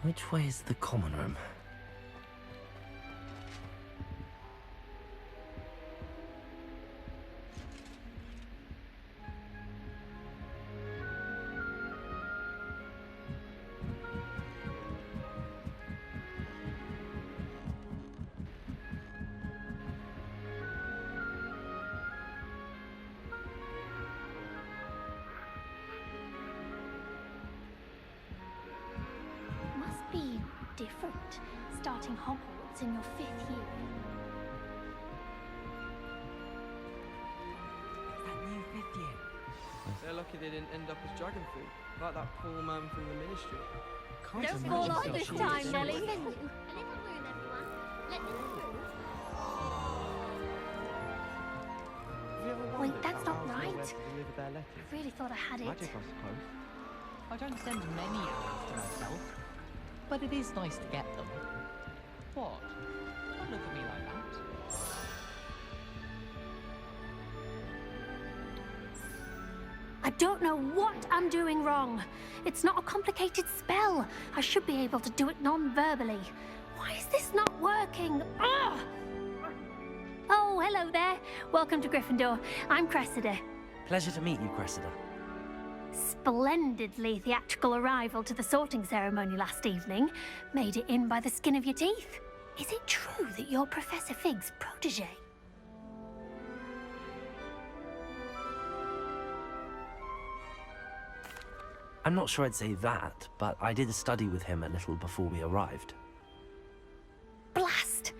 Which way is the common room? Must be different, starting Hogwarts in your 5th year. That new 5th year. They're lucky they didn't end up as dragon food, like that poor man from the ministry. Don't fall off this time, Nelly. A little room, everyone. Let me through. Wait, that's not right. Deliver their letters? I really thought I had it. Magic, I suppose. I don't send many out to myself, but it is nice to get them. What? Don't look at me like that. I don't know what I'm doing wrong. It's not a complicated spell. I should be able to do it non-verbally. Why is this not working? Ugh! Oh, hello there. Welcome to Gryffindor. I'm Cressida. Pleasure to meet you, Cressida. Splendidly theatrical arrival to the sorting ceremony last evening. Made it in by the skin of your teeth. Is it true that you're Professor Fig's protege? I'm not sure I'd say that, but I did study with him a little before we arrived. Blast!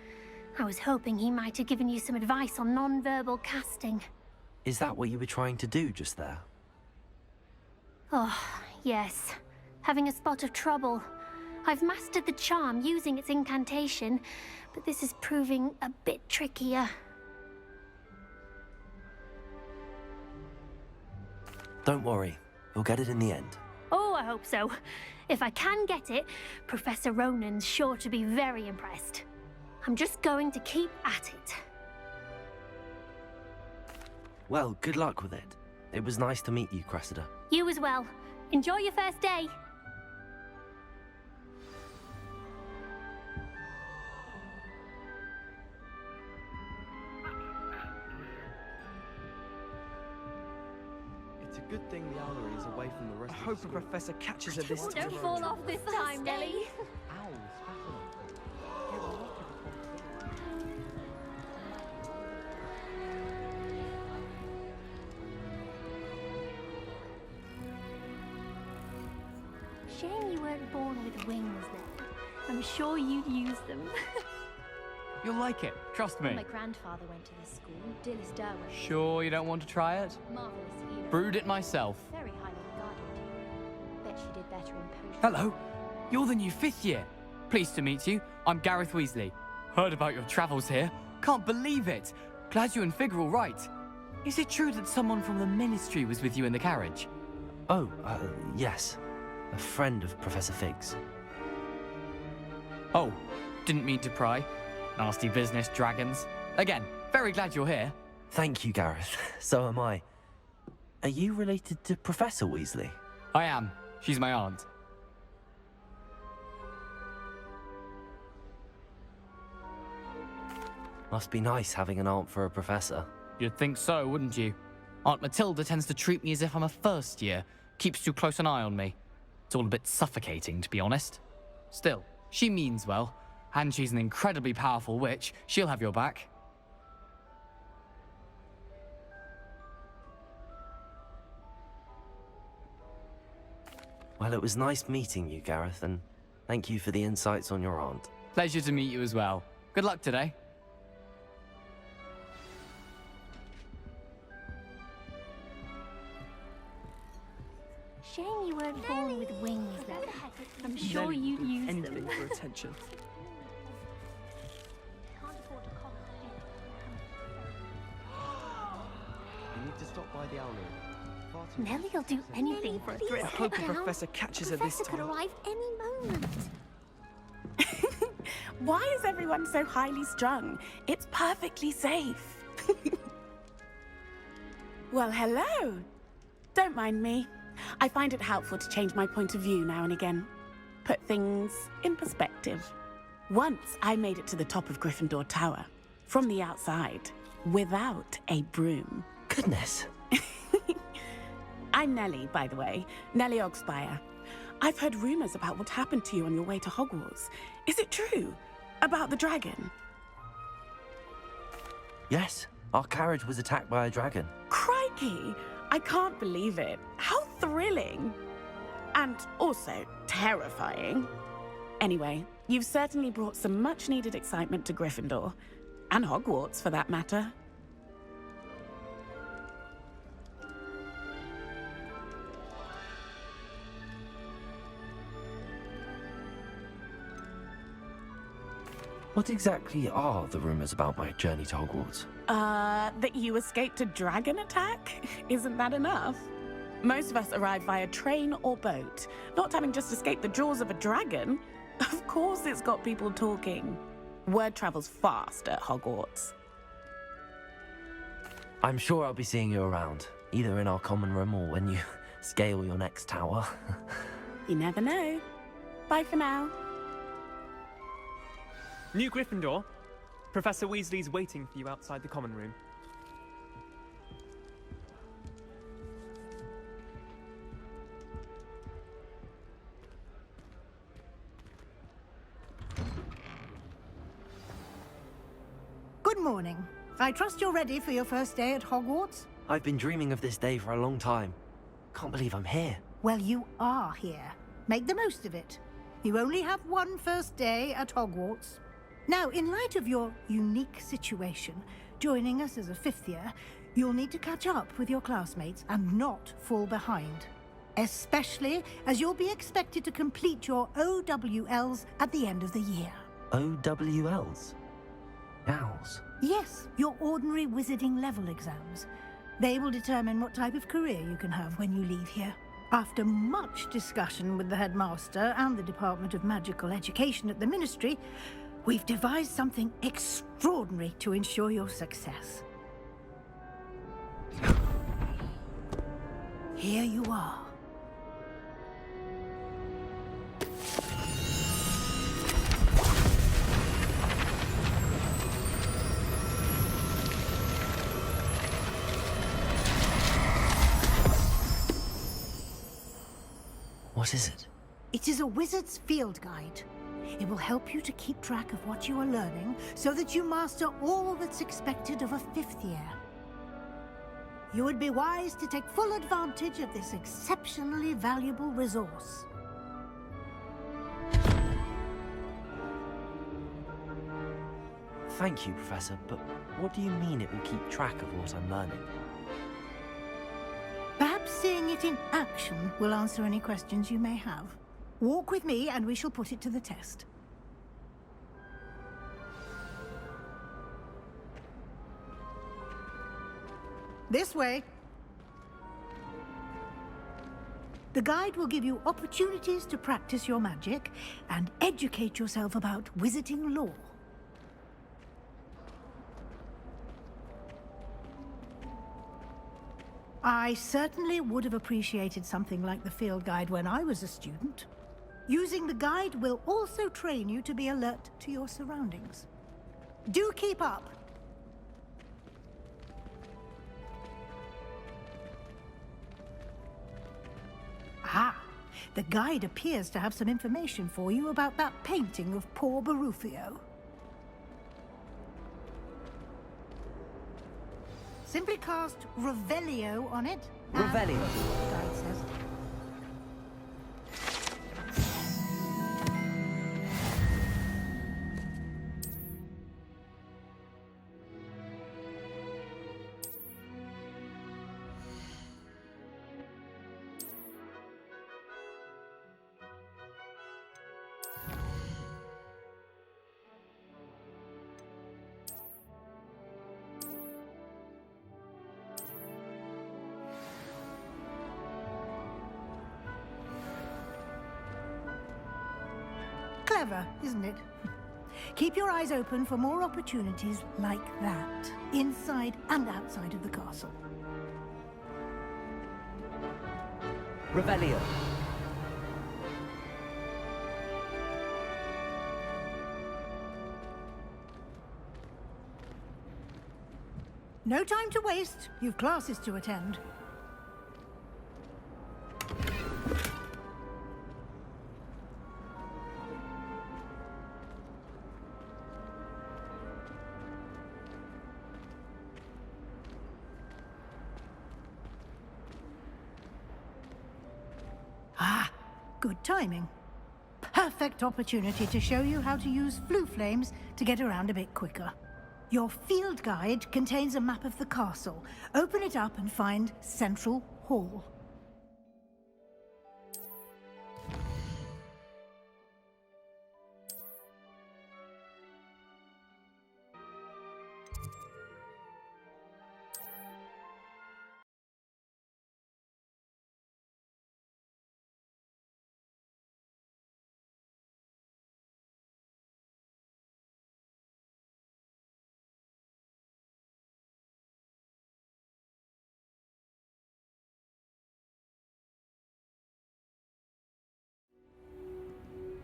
I was hoping he might have given you some advice on non-verbal casting. Is that what you were trying to do just there? Oh, yes. Having a spot of trouble. I've mastered the charm using its incantation, but this is proving a bit trickier. Don't worry, you'll get it in the end. Oh, I hope so. If I can get it, Professor Ronan's sure to be very impressed. I'm just going to keep at it. Well, good luck with it. It was nice to meet you, Cressida. You as well. Enjoy your first day. It's a good thing the owlery is away from the rest of the Hope the school. professor catches her this Don't time. fall off this time, Nelly. Owls, fascinating. Shame you weren't born with wings then. I'm sure you'd use them. You'll like it, trust me. My grandfather went to this school, Dilys Derwent. Sure you don't want to try it? Marvelous hero. Brewed it myself. Very highly regarded. Bet she did better in potions. Hello, you're the new 5th year. Pleased to meet you. I'm Gareth Weasley. Heard about your travels here. Can't believe it. Glad you and Fig are all right. Is it true that someone from the ministry was with you in the carriage? Oh, yes. A friend of Professor Fig's. Oh, didn't mean to pry. Nasty business, dragons. Again, very glad you're here. Thank you, Gareth. So am I. Are you related to Professor Weasley? I am. She's my aunt. Must be nice having an aunt for a professor. You'd think so, wouldn't you? Aunt Matilda tends to treat me as if I'm a first year. Keeps too close an eye on me. It's all a bit suffocating, to be honest. Still, she means well. And she's an incredibly powerful witch. She'll have your back. Well, it was nice meeting you, Gareth, and thank you for the insights on your aunt. Pleasure to meet you as well. Good luck today. Shame you weren't born with wings then. I'm sure Nelly you'd would do use them. anything for attention. Can't afford to cost You need to stop by the owlery. Far too Nelly'll do anything for a thrill. I hope the Sit down. professor catches her this Professor could time. arrive any moment. Why is everyone so highly strung? It's perfectly safe. Well, hello. Don't mind me. I find it helpful to change my point of view now and again. put things in perspective. Once I made it to the top of Gryffindor Tower, from the outside, without a broom. Goodness. I'm Nellie, by the way. Nellie Ogspire. I've heard rumors about what happened to you on your way to Hogwarts. Is it true? About the dragon? Yes, our carriage was attacked by a dragon. Crikey! I can't believe it. How thrilling! And also terrifying. Anyway, you've certainly brought some much-needed excitement to Gryffindor. And Hogwarts, for that matter. What exactly are the rumors about my journey to Hogwarts? That you escaped a dragon attack? Isn't that enough? Most of us arrive via train or boat, not having just escaped the jaws of a dragon. Of course it's got people talking. Word travels fast at Hogwarts. I'm sure I'll be seeing you around, either in our common room or when you scale your next tower. You never know. Bye for now. New Gryffindor, Professor Weasley's waiting for you outside the common room. Good morning. I trust you're ready for your first day at Hogwarts? I've been dreaming of this day for a long time. Can't believe I'm here. Well, you are here. Make the most of it. You only have one first day at Hogwarts. Now, in light of your unique situation, joining us as a fifth year, you'll need to catch up with your classmates and not fall behind. Especially as you'll be expected to complete your OWLs at the end of the year. OWLs? Owls? Yes, your ordinary wizarding level exams. They will determine what type of career you can have when you leave here. After much discussion with the headmaster and the Department of Magical Education at the Ministry, we've devised something extraordinary to ensure your success. Here you are. What is it? It is a wizard's field guide. It will help you to keep track of what you are learning so that you master all that's expected of a fifth year. You would be wise to take full advantage of this exceptionally valuable resource. Thank you, Professor, but what do you mean it will keep track of what I'm learning? Perhaps seeing it in action will answer any questions you may have. Walk with me and we shall put it to the test. This way. The guide will give you opportunities to practice your magic and educate yourself about wizarding lore. I certainly would have appreciated something like the field guide when I was a student. Using the guide will also train you to be alert to your surroundings. Do keep up! Ah, the guide appears to have some information for you about that painting of poor Barufio. Simply cast Revelio on it. Revelio. The guide says. Clever, isn't it? Keep your eyes open for more opportunities like that, inside and outside of the castle. Revelio. No time to waste. You've classes to attend. Ah, good timing. Perfect opportunity to show you how to use flue flames to get around a bit quicker. Your field guide contains a map of the castle. Open it up and find Central Hall.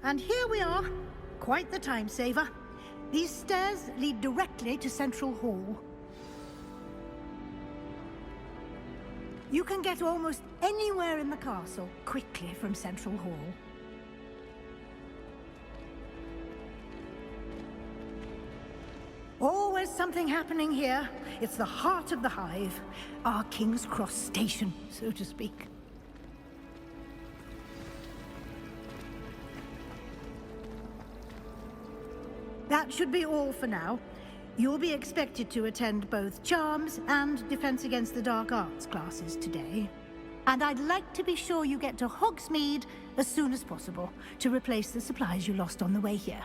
And here we are. Quite the time saver. These stairs lead directly to Central Hall. You can get almost anywhere in the castle quickly from Central Hall. Always something happening here. It's the heart of the hive. Our King's Cross station, so to speak. That should be all for now. You'll be expected to attend both Charms and Defense Against the Dark Arts classes today. And I'd like to be sure you get to Hogsmeade as soon as possible to replace the supplies you lost on the way here.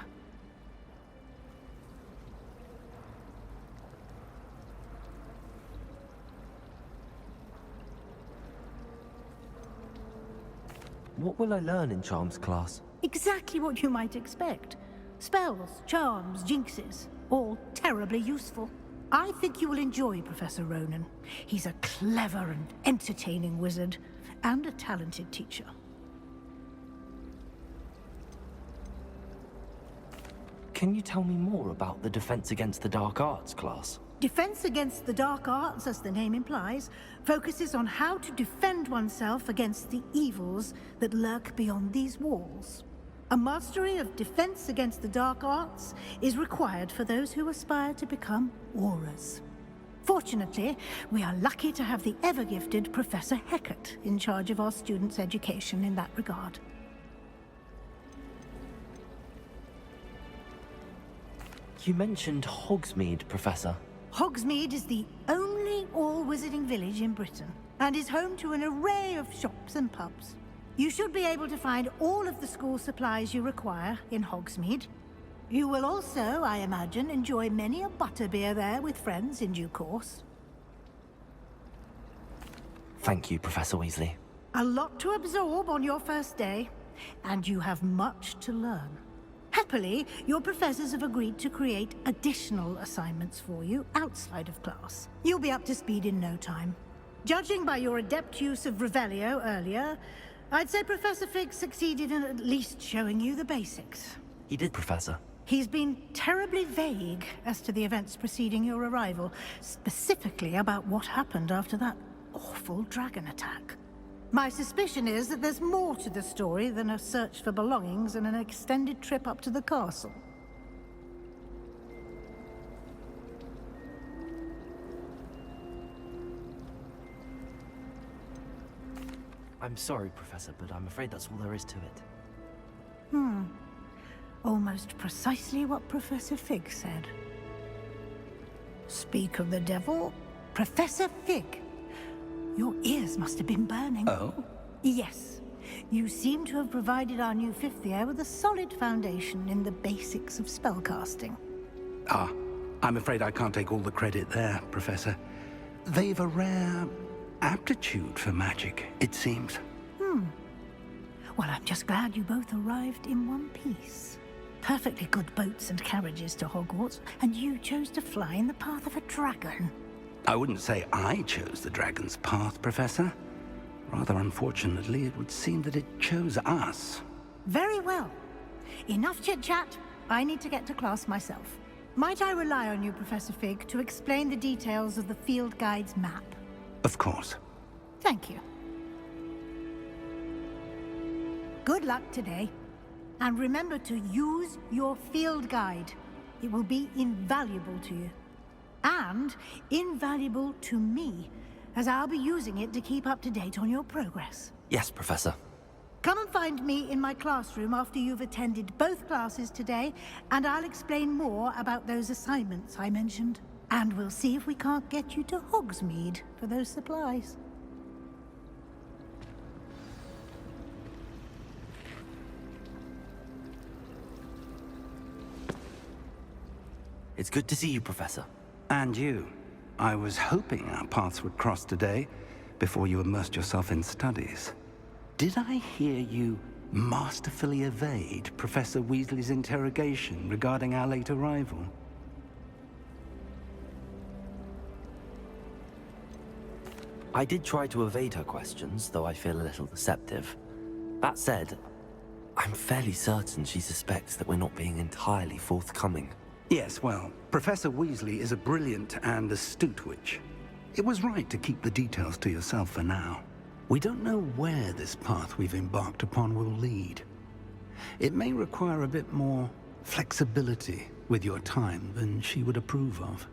What will I learn in Charms class? Exactly what you might expect. Spells, charms, jinxes, all terribly useful. I think you will enjoy Professor Ronan. He's a clever and entertaining wizard, and a talented teacher. Can you tell me more about the Defense Against the Dark Arts class? Defense Against the Dark Arts, as the name implies, focuses on how to defend oneself against the evils that lurk beyond these walls. A mastery of Defense Against the Dark Arts is required for those who aspire to become Aurors. Fortunately, we are lucky to have the ever-gifted Professor Hecat in charge of our students' education in that regard. You mentioned Hogsmeade, Professor. Hogsmeade is the only all-wizarding village in Britain, and is home to an array of shops and pubs. You should be able to find all of the school supplies you require in Hogsmeade. You will also, I imagine, enjoy many a butterbeer there with friends in due course. Thank you, Professor Weasley. A lot to absorb on your first day, and you have much to learn. Happily, your professors have agreed to create additional assignments for you outside of class. You'll be up to speed in no time. Judging by your adept use of Revelio earlier, I'd say Professor Fig succeeded in at least showing you the basics. He did, Professor. He's been terribly vague as to the events preceding your arrival, specifically about what happened after that awful dragon attack. My suspicion is that there's more to the story than a search for belongings and an extended trip up to the castle. I'm sorry, Professor, but I'm afraid that's all there is to it. Almost precisely what Professor Fig said. Speak of the devil, Professor Fig. Your ears must have been burning. Oh? Yes. You seem to have provided our new fifth year with a solid foundation in the basics of spellcasting. Ah, I'm afraid I can't take all the credit there, Professor. They've a rare aptitude for magic, it seems. Well, I'm just glad you both arrived in one piece. Perfectly good boats and carriages to Hogwarts, and you chose to fly in the path of a dragon. I wouldn't say I chose the dragon's path, Professor. Rather unfortunately, it would seem that it chose us. Very well. Enough chit-chat. I need to get to class myself. Might I rely on you, Professor Fig, to explain the details of the field guide's map? Of course. Thank you. Good luck today. And remember to use your field guide. It will be invaluable to you. And invaluable to me, as I'll be using it to keep up to date on your progress. Yes, Professor. Come and find me in my classroom after you've attended both classes today, and I'll explain more about those assignments I mentioned. And we'll see if we can't get you to Hogsmeade for those supplies. It's good to see you, Professor. And you. I was hoping our paths would cross today, before you immersed yourself in studies. Did I hear you masterfully evade Professor Weasley's interrogation regarding our late arrival? I did try to evade her questions, though I feel a little deceptive. That said, I'm fairly certain she suspects that we're not being entirely forthcoming. Yes, well, Professor Weasley is a brilliant and astute witch. It was right to keep the details to yourself for now. We don't know where this path we've embarked upon will lead. It may require a bit more flexibility with your time than she would approve of.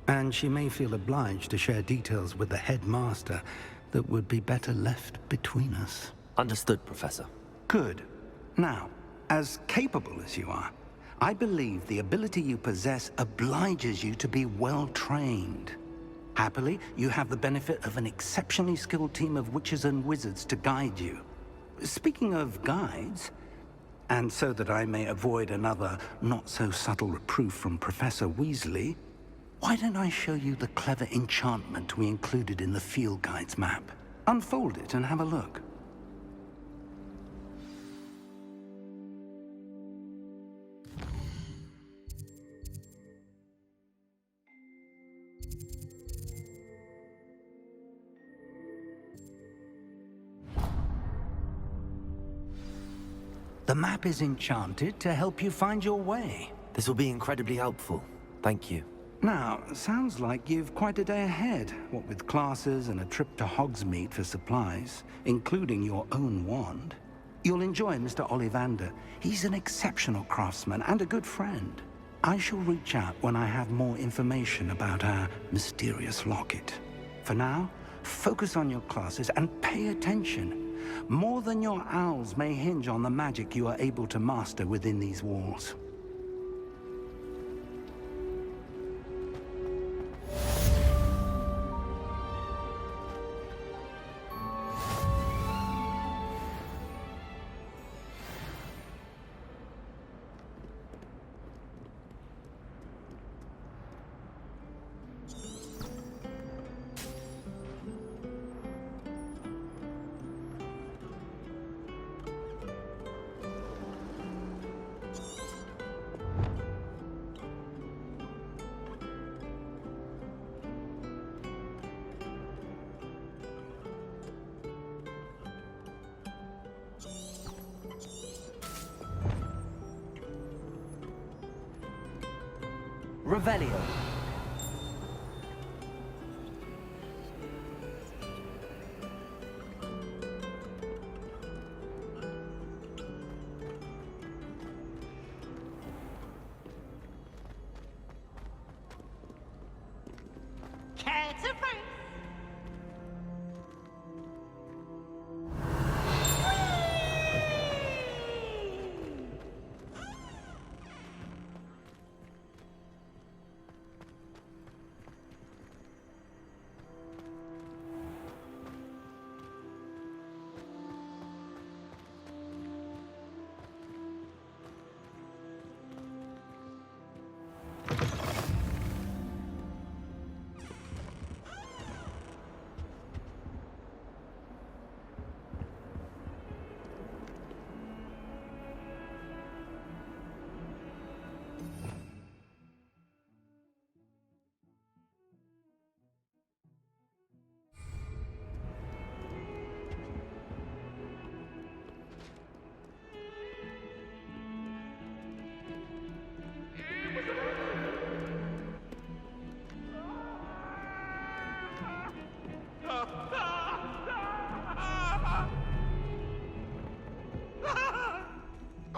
And she may feel obliged to share details with the headmaster that would be better left between us. Understood, Professor. Good. Now, as capable as you are, I believe the ability you possess obliges you to be well-trained. Happily, you have the benefit of an exceptionally skilled team of witches and wizards to guide you. Speaking of guides, and so that I may avoid another not-so-subtle reproof from Professor Weasley, why don't I show you the clever enchantment we included in the field guide's map? Unfold it and have a look. The map is enchanted to help you find your way. This will be incredibly helpful. Thank you. Now, sounds like you've quite a day ahead, what with classes and a trip to Hogsmeade for supplies, including your own wand. You'll enjoy Mr. Ollivander. He's an exceptional craftsman and a good friend. I shall reach out when I have more information about our mysterious locket. For now, focus on your classes and pay attention. More than your owls may hinge on the magic you are able to master within these walls. Revelio.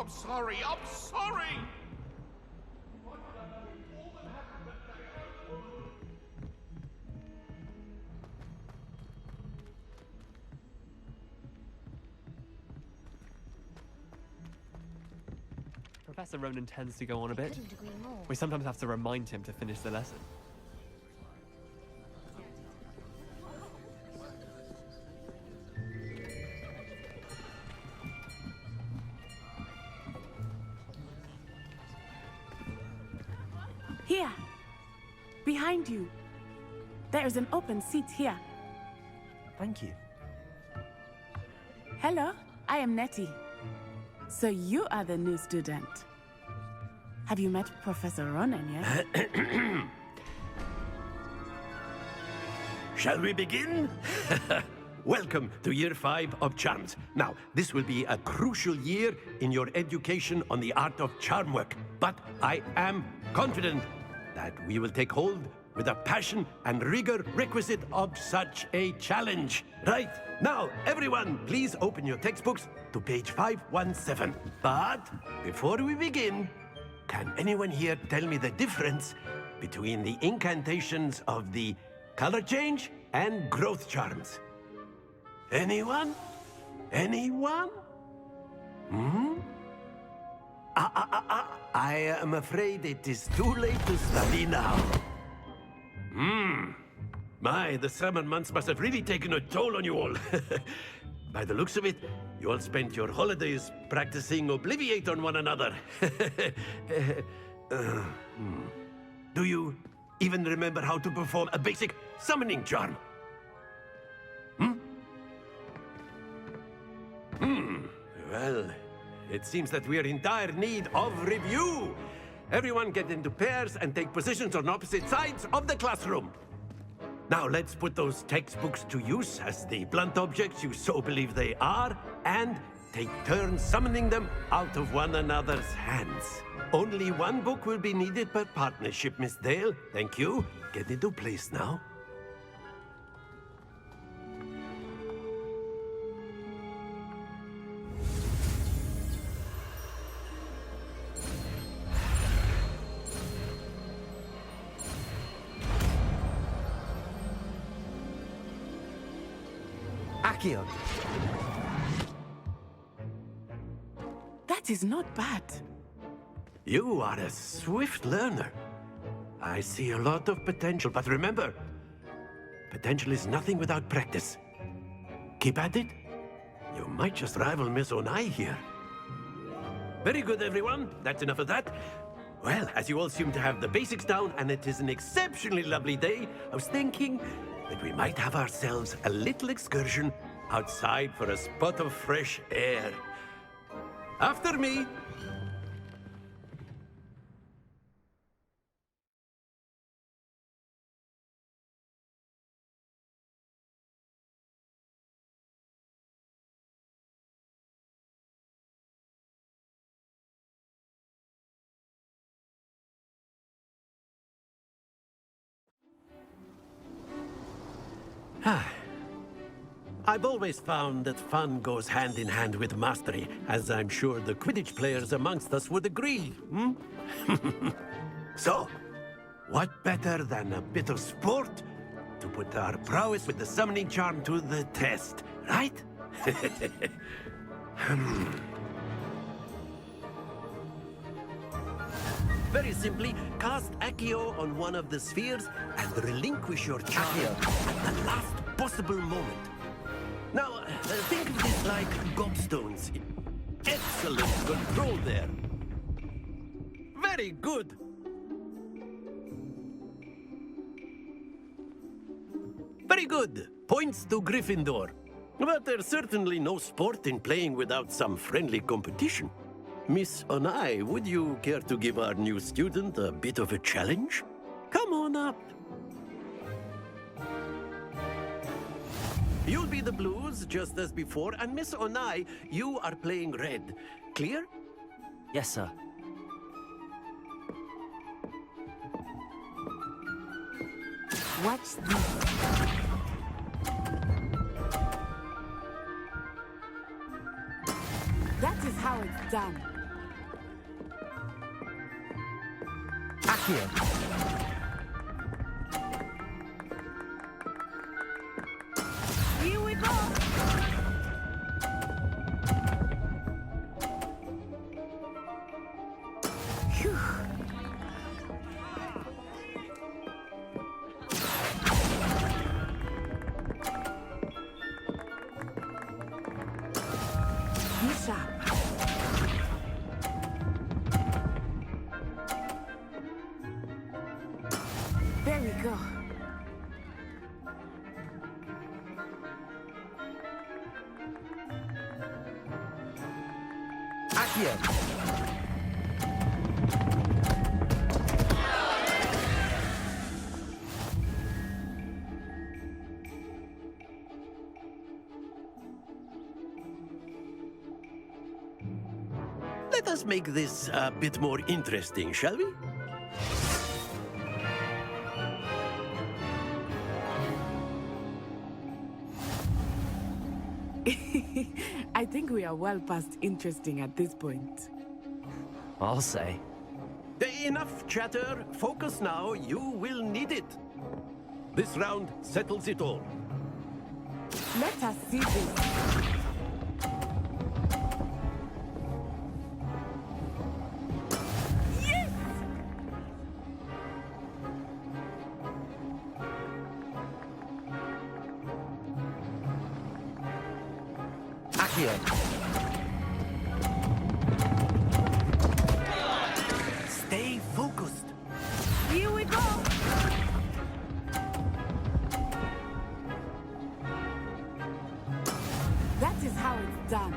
I'm sorry, I'm sorry! Professor Ronan tends to go on a bit. Couldn't agree more. We sometimes have to remind him to finish the lesson. Here. Behind you. There is an open seat here. Thank you. Hello, I am Nettie. So you are the new student. Have you met Professor Ronan yet? Shall we begin? Welcome to Year 5 of Charms. Now, this will be a crucial year in your education on the art of charm work. But I am confident that we will take hold with the passion and rigor requisite of such a challenge. Right, now, everyone, please open your textbooks to page 517. But before we begin, can anyone here tell me the difference between the incantations of the color change and growth charms? Anyone? Anyone? I am afraid it is too late to study now. My, the summer months must have really taken a toll on you all. By the looks of it, you all spent your holidays practicing Obliviate on one another. Do you even remember how to perform a basic summoning charm? Well, it seems that we are in dire need of review. Everyone get into pairs and take positions on opposite sides of the classroom. Now let's put those textbooks to use as the blunt objects you so believe they are, and take turns summoning them out of one another's hands. Only one book will be needed per partnership, Miss Dale. Thank you. Get into place now. Accio. That is not bad. You are a swift learner. I see a lot of potential, but remember, potential is nothing without practice. Keep at it. You might just rival Miss Onai here. Very good, everyone. That's enough of that. Well, as you all seem to have the basics down, and it is an exceptionally lovely day, I was thinking that we might have ourselves a little excursion outside for a spot of fresh air. After me. I've always found that fun goes hand in hand with mastery, as I'm sure the Quidditch players amongst us would agree, So, what better than a bit of sport to put our prowess with the summoning charm to the test, right? Very simply, cast Accio on one of the spheres and relinquish your charm at the last possible moment. Now, think of this like gobstones. Excellent control there. Very good. Very good. Points to Gryffindor. But there's certainly no sport in playing without some friendly competition. Miss Onai, would you care to give our new student a bit of a challenge? Come on up. You'll be the blues, just as before, and Miss Onai, you are playing red. Clear? Yes, sir. What's this? That is how it's done. Accio. Here we go. Phew. Be sharp. There we go. Accio. Let us make this a bit more interesting, shall we? I think we are well past interesting at this point. I'll say. Enough chatter. Focus now. You will need it. This round settles it all. Let us see this. Yes! Accio. Stay focused. Here we go. That is how it's done.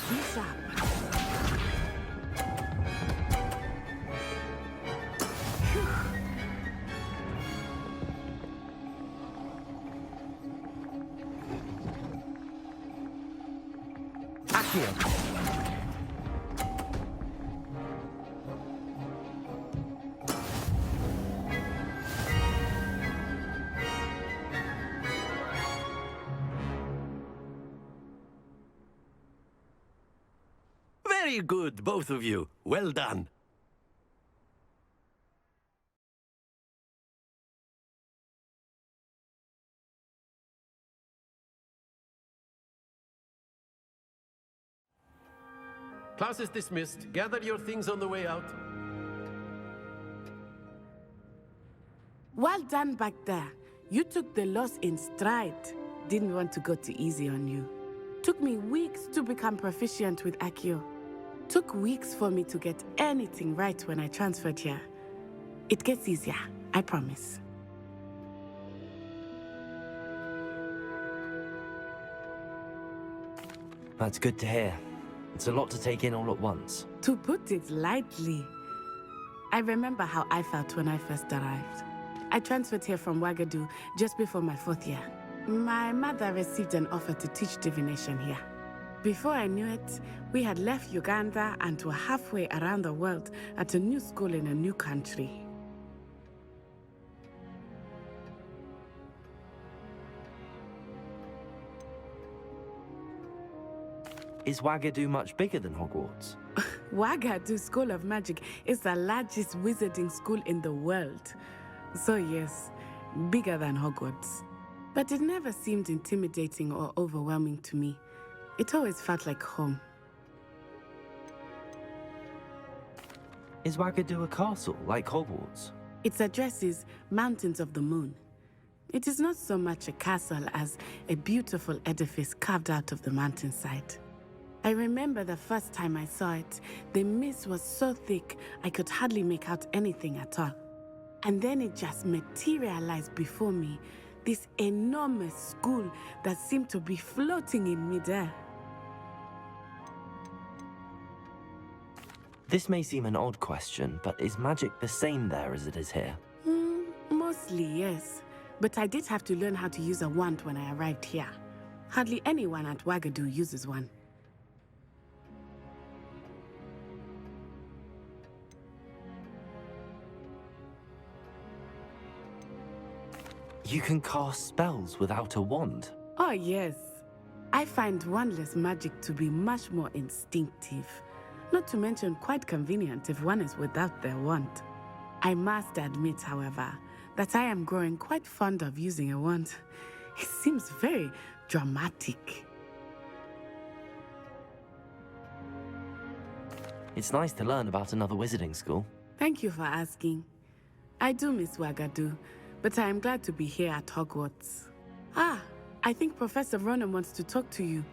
Be sharp. Accio. Very good, both of you. Well done. Class is dismissed. Gather your things on the way out. Well done back there. You took the loss in stride. Didn't want to go too easy on you. Took me weeks to become proficient with Accio. Took weeks for me to get anything right when I transferred here. It gets easier, I promise. That's good to hear. It's a lot to take in all at once. To put it lightly, I remember how I felt when I first arrived. I transferred here from Ouagadougou just before my 4th year. My mother received an offer to teach divination here. Before I knew it, we had left Uganda and were halfway around the world at a new school in a new country. Is Ouagadougou much bigger than Hogwarts? Ouagadougou School of Magic is the largest wizarding school in the world. So yes, bigger than Hogwarts. But it never seemed intimidating or overwhelming to me. It always felt like home. Is Ouagadougou a castle, like Hogwarts? Its address is Mountains of the Moon. It is not so much a castle as a beautiful edifice carved out of the mountainside. I remember the first time I saw it, the mist was so thick I could hardly make out anything at all. And then it just materialized before me, this enormous school that seemed to be floating in midair. This may seem an odd question, but is magic the same there as it is here? Mostly, yes. But I did have to learn how to use a wand when I arrived here. Hardly anyone at Ouagadougou uses one. You can cast spells without a wand. Oh, yes. I find wandless magic to be much more instinctive. Not to mention quite convenient if one is without their wand. I must admit, however, that I am growing quite fond of using a wand. It seems very dramatic. It's nice to learn about another wizarding school. Thank you for asking. I do miss Wagadu, but I am glad to be here at Hogwarts. Ah, I think Professor Ronan wants to talk to you.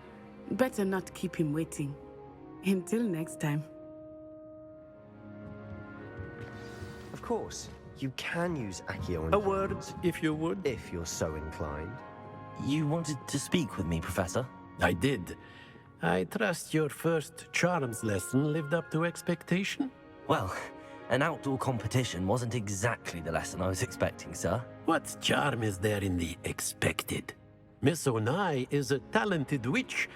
Better not keep him waiting. Until next time. Of course, you can use Accio. A word, if you would. If you're so inclined. You wanted to speak with me, Professor? I did. I trust your first charms lesson lived up to expectation? Well, an outdoor competition wasn't exactly the lesson I was expecting, sir. What charm is there in the expected? Miss Onai is a talented witch.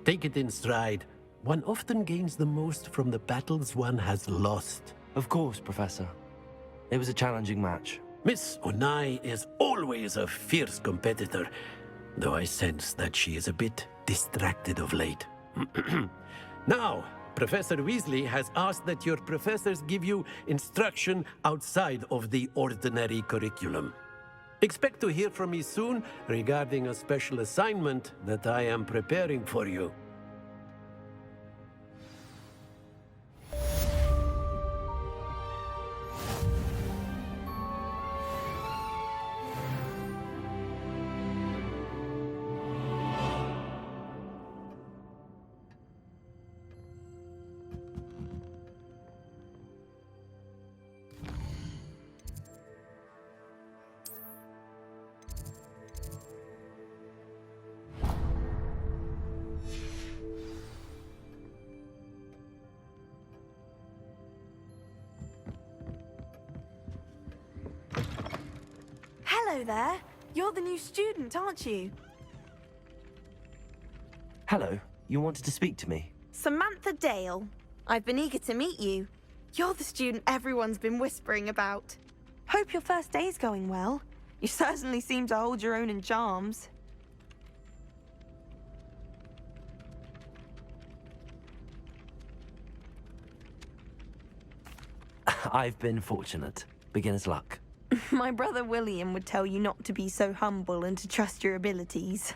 Take it in stride. One often gains the most from the battles one has lost. Of course, Professor. It was a challenging match. Miss Onai is always a fierce competitor, though I sense that she is a bit distracted of late. Now, Professor Weasley has asked that your professors give you instruction outside of the ordinary curriculum. Expect to hear from me soon regarding a special assignment that I am preparing for you. Hello there. You're the new student, aren't you? Hello, you wanted to speak to me? Samantha Dale. I've been eager to meet you. You're the student everyone's been whispering about. Hope your first day's going well. You certainly seem to hold your own in charms. I've been fortunate. Beginner's luck. My brother William would tell you not to be so humble and to trust your abilities.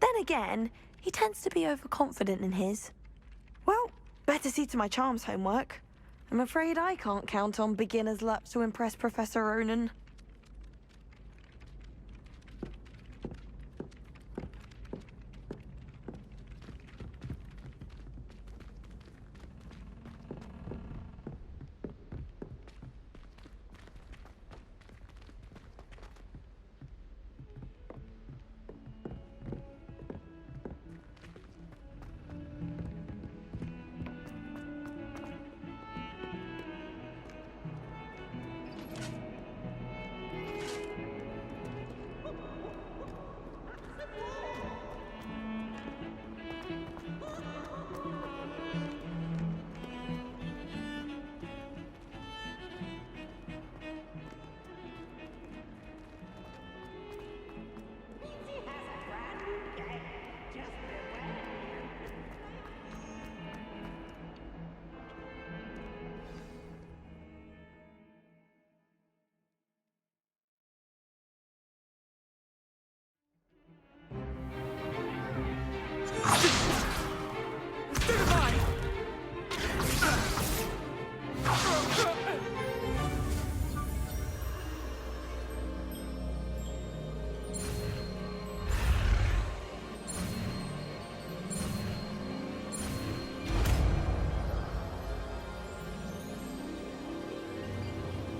Then again, he tends to be overconfident in his. Well, better see to my charms homework. I'm afraid I can't count on beginner's luck to impress Professor Ronan.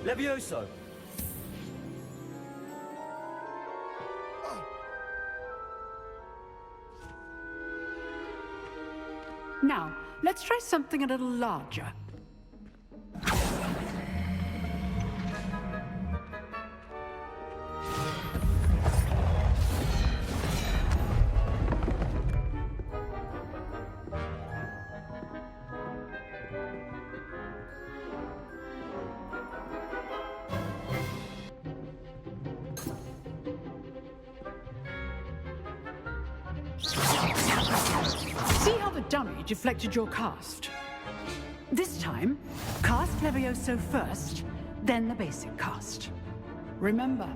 Levioso! Now, let's try something a little larger. dummy deflected your cast. This time, cast Levioso first, then the basic cast. Remember,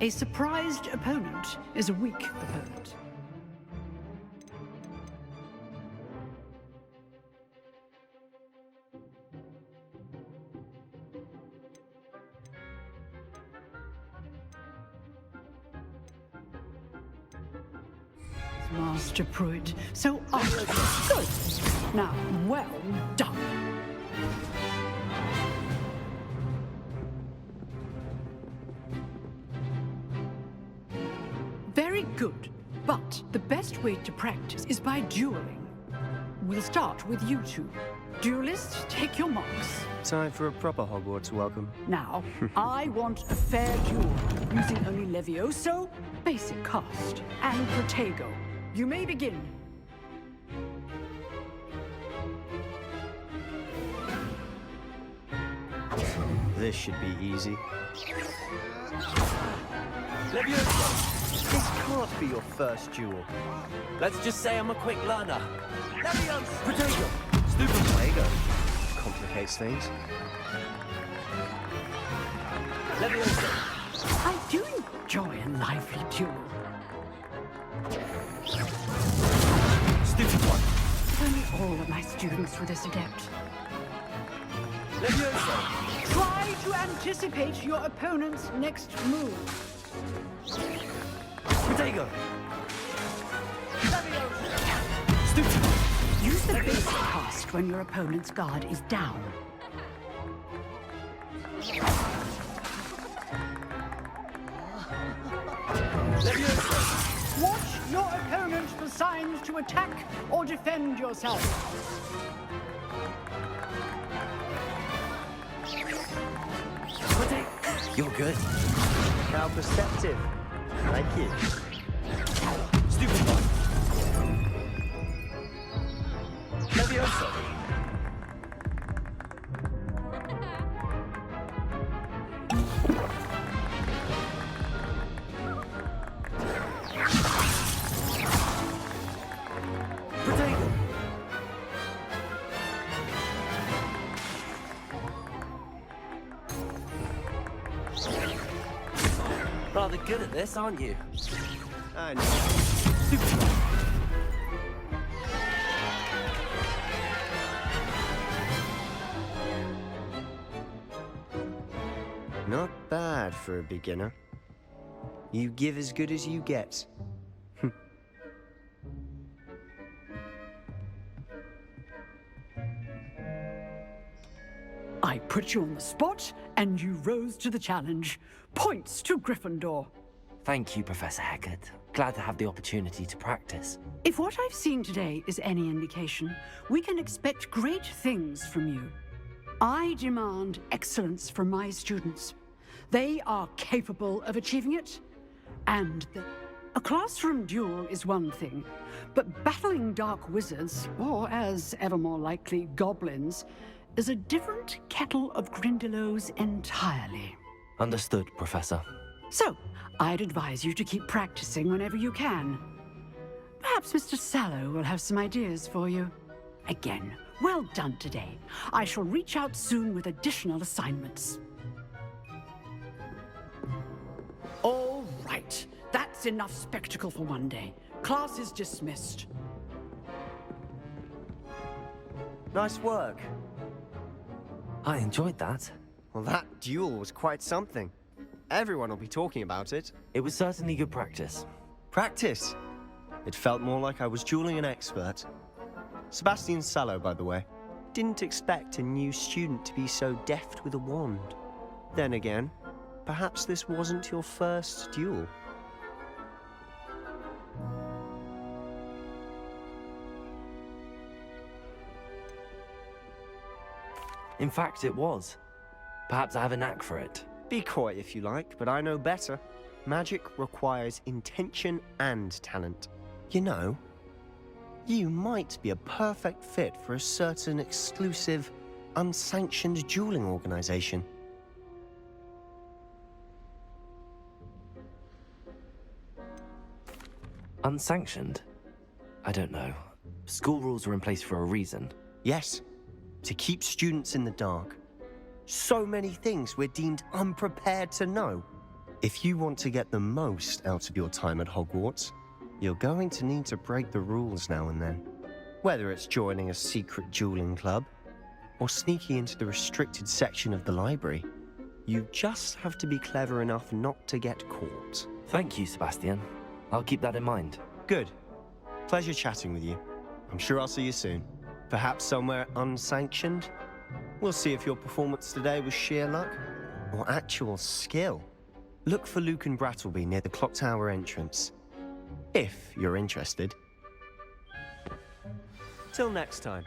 a surprised opponent is a weak opponent. Master Pruitt, so artful. Good. Now, well done. Very good. But the best way to practice is by dueling. We'll start with you two. Duelists, take your marks. Time for a proper Hogwarts welcome. Now, I want a fair duel, using only Levioso, basic cast, and Protego. You may begin. This should be easy. Levioso! This can't be your first duel. Let's just say I'm a quick learner. Levioso! Protego! Stupid Protego. Complicates things. Levioso! I do enjoy a lively duel. Stupid one. If only all of my students were this adept. Levioso! Try to anticipate your opponent's next move. Protego! Levioso! Stupid! Use the basic cast when your opponent's guard is down. Levioso! Watch your opponent for signs to attack or defend yourself. You're good. How perceptive. Like it. Stupid one. Levioso! Rather good at this, aren't you? I know. Not bad for a beginner. You give as good as you get. I put you on the spot, and you rose to the challenge. Points to Gryffindor. Thank you, Professor Hecat. Glad to have the opportunity to practice. If what I've seen today is any indication, we can expect great things from you. I demand excellence from my students. They are capable of achieving it, and a classroom duel is one thing, but battling dark wizards, or as ever more likely, goblins, is a different kettle of Grindylows entirely. Understood, Professor. So, I'd advise you to keep practicing whenever you can. Perhaps Mr. Sallow will have some ideas for you. Again, well done today. I shall reach out soon with additional assignments. All right. That's enough spectacle for one day. Class is dismissed. Nice work. I enjoyed that. Well, that duel was quite something. Everyone will be talking about it. It was certainly good practice. Practice? It felt more like I was dueling an expert. Sebastian Sallow, by the way. Didn't expect a new student to be so deft with a wand. Then again, perhaps this wasn't your first duel. In fact, it was. Perhaps I have a knack for it. Be coy if you like, but I know better. Magic requires intention and talent. You know, you might be a perfect fit for a certain exclusive, unsanctioned dueling organization. Unsanctioned? I don't know. School rules are in place for a reason. Yes, to keep students in the dark. So many things we're deemed unprepared to know. If you want to get the most out of your time at Hogwarts, you're going to need to break the rules now and then. Whether it's joining a secret dueling club, or sneaking into the restricted section of the library, you just have to be clever enough not to get caught. Thank you, Sebastian. I'll keep that in mind. Good. Pleasure chatting with you. I'm sure I'll see you soon. Perhaps somewhere unsanctioned? We'll see if your performance today was sheer luck or actual skill. Look for Luke and Brattleby near the clock tower entrance, if you're interested. Till next time.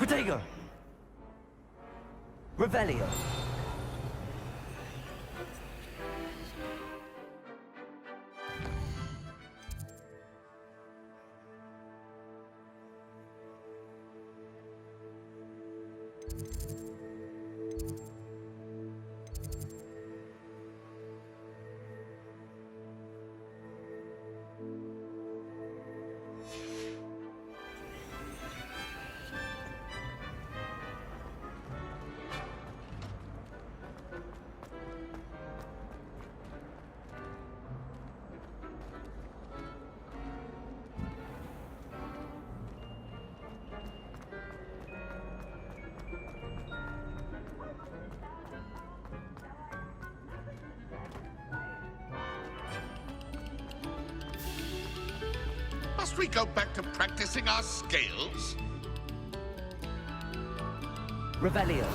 Protego! Revelio! Must we go back to practicing our scales? Revelio!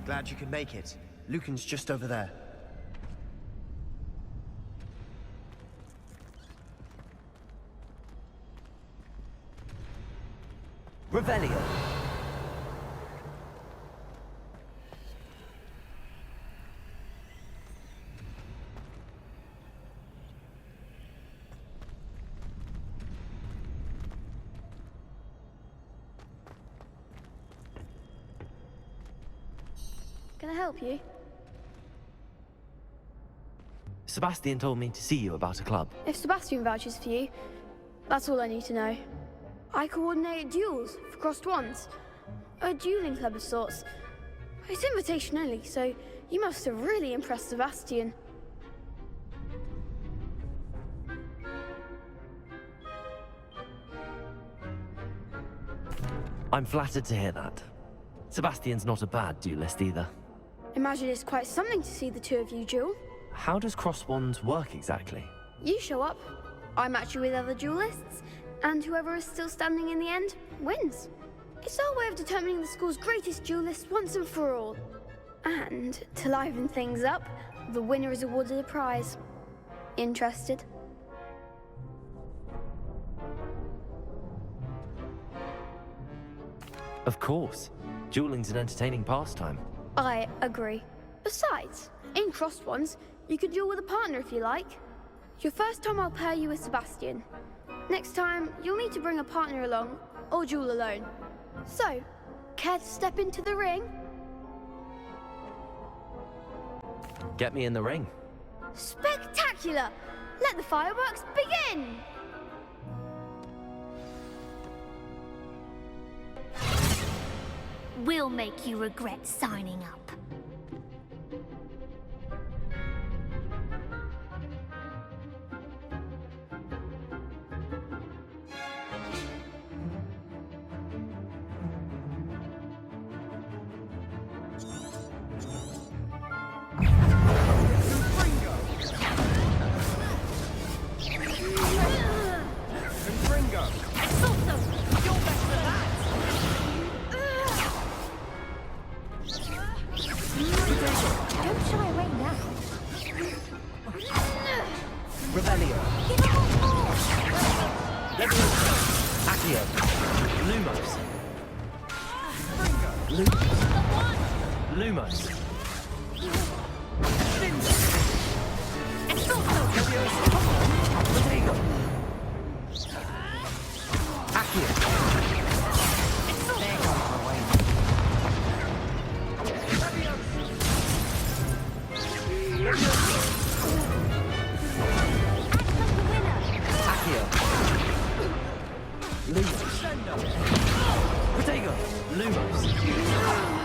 Glad you could make it. Lucan's just over there. Revelio! Can I help you? Sebastian told me to see you about a club. If Sebastian vouches for you, that's all I need to know. I coordinate duels for crossed wands. A dueling club of sorts. It's invitation only, so you must have really impressed Sebastian. I'm flattered to hear that. Sebastian's not a bad duelist either. Imagine it's quite something to see the two of you duel. How does cross wands work exactly? You show up, I match you with other duelists, and whoever is still standing in the end wins. It's our way of determining the school's greatest duelist once and for all. And to liven things up, the winner is awarded a prize. Interested? Of course. Dueling's an entertaining pastime. I agree. Besides, in crossed ones, you can duel with a partner if you like. Your first time I'll pair you with Sebastian. Next time, you'll need to bring a partner along, or duel alone. So, care to step into the ring? Get me in the ring. Spectacular! Let the fireworks begin! We'll make you regret signing up. Accio. Lumos. Lumos. Protego. Accio. Accio. Lumos. Protego. Lumos.